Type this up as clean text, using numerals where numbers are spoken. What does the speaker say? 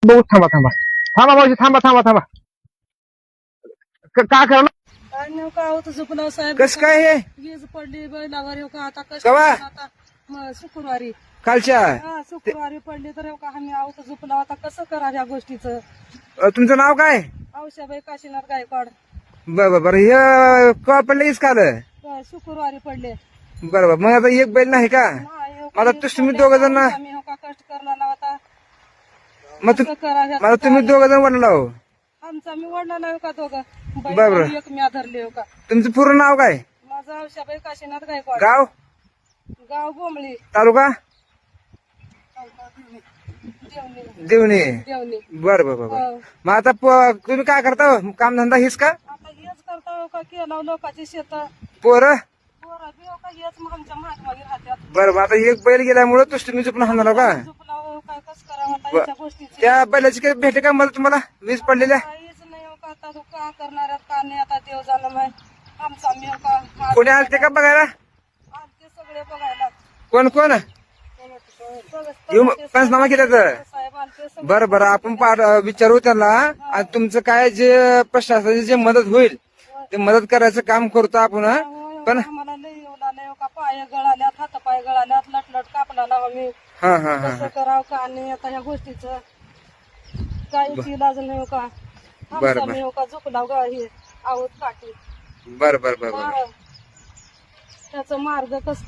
बघू थांबा थांबा थांबा मावशी थांबा थांबा थांबा काय करणार काय नाही का होत झोपला साहेब. कस काय हे वीज पडली बैलावर हो का आता कवा? आता शुक्रवारी कालच्या शुक्रवारी पडली तर हो का आम्ही आहोत झोपला आता कसं करा या गोष्टीचं. तुमचं नाव काय? औषाबाई काशीनाथ गायकवाड. बरं हे कवा पडले काल? शुक्रवारी पडले. बरोबर मग आता एक बैल नाही का? नाही हो मला का, तुम्ही दोघं जण आम्ही हो का कष्ट करला होता. मग कसं करा ह्याचं मला तुम्ही काय? दोघं जण वडला हो. आमचा मी वडला हो का दोघं बरोबर. बैल एक मी धरले हो का. तुमचं पूर्ण नाव काय? माझं औषाबाई काशीनाथ गायकवाड. गाव गाव बोंबळी. तालुका देवणी. देवणी. देवणी. बरं हो. मग आता तुम्ही काय करता काम धंदा हीच का? आता हेच करता हो का केला लोकांची शेत पोरं पोरं बी हो का हेच मग आमच्या मागे राहत्यात. बरं आता एक बैल गेल्यामुळे तुम्ही चुकून हाणला का? झोपला हो काय कसं करावं आता याच्या गोष्टीची. त्या बैलाची काही भेटे का मला तुम्हाला वीज पडलेल्या? काहीच नाही हो का आता तो का करणार का नाही आता देव झालं माय आमचा मी हो का कोणी आलते का बघायला? आलते सगळे बघायला. कोण कोण येऊन पंचनामा केला तर? साहेब आलते सगळे. बरं आपण विचारू त्यांना आणि तुमचं काय जे प्रशासनाची जे मदत होईल ते मदत करायचं काम करतो आपण हं? पण आम्हाला लई येऊ लागले हो का पाय गळाल्यात हात पाय गळाल्यात लटलट कापला आम्ही हा कसं करावं का नाही आता ह्या गोष्टीचं काहीच इलाज नाही हो का. बरं, आमचा मी हो का झोपला गा हे आहोत काठी. बरं त्याचा मार्ग कसं